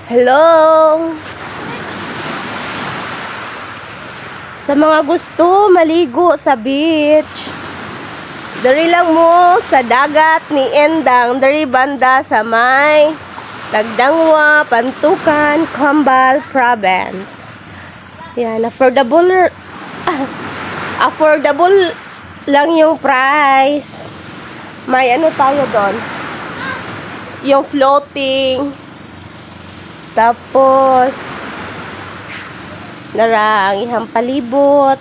Hello! Sa mga gusto maligo sa beach, dari lang mo sa dagat ni Endang, dari banda sa may Tagdangwa, Pantukan, Kambal Province. Yan, affordable lang yung price. May ano tayo doon? Yung floating. Tapos narang ihang palibot.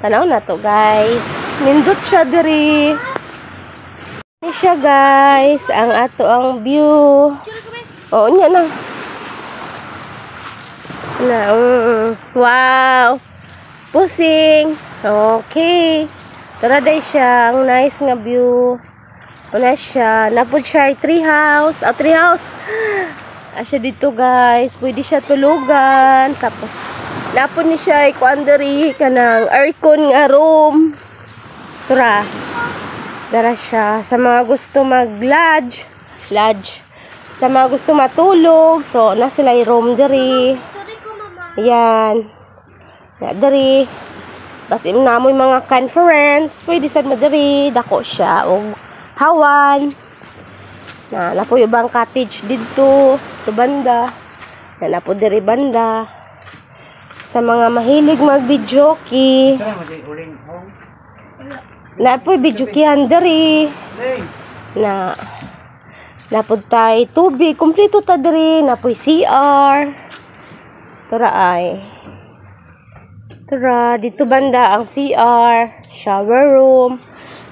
Tanaw na to, guys. Nindot siya diri. Ini siya, guys. Ang ato ang view. Oo, niya na. Wow. Pusing. Okay. Tara day siya. Ang nice nga view. Wala siya. Napod siya tree house. Tree house. Asya dito, guys. Pwede siya tulugan. Tapos, napon ni siya kuandari ka ng aircon nga room. Tura. Dara siya. Sa mga gusto mag-lodge. Sa mga gusto matulog. So, na sila room diri. Yan. Na diri. Basta namoy mga conference. Pwede sad mo diri. Dako siya. O hawan. Na po yung ibang cottage dito. Ito banda. Na po diri banda. Sa mga mahilig mag-videoki. Na po yung videokihan diri. Na po tayo tubig. Kompleto ta diri. Na po yung CR. Tara ay. Tara. Dito banda ang CR. Shower room.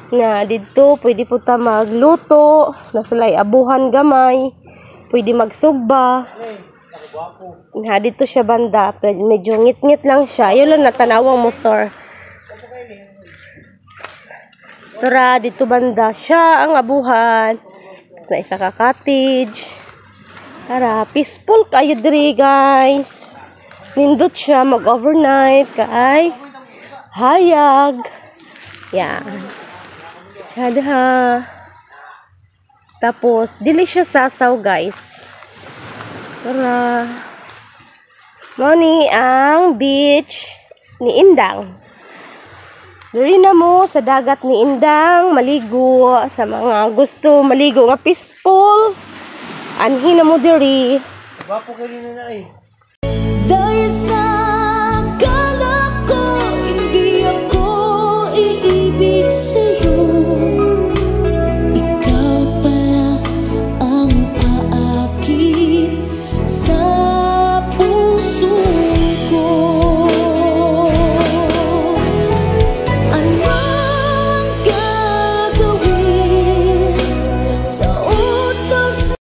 Na dito pwede po ta magluto, na sila'y abuhan gamay, pwede magsugba. Na dito siya banda, medyo ngit-ngit lang siya. Yun lang natanawang motor. Tara, dito banda siya ang abuhan. Tapos na isa ka cottage. Tara, peaceful kayo diri, guys. Nindot siya mag-overnight kay hayag. Yan. Hada. Tapos, dili siya sasaw, guys. Tara. Moni ang beach ni Indang. Diri na mo sa dagat ni Indang maligo. Sa mga gusto maligo nga peaceful. Anhin na mo diri. Wapo ka rin na eh.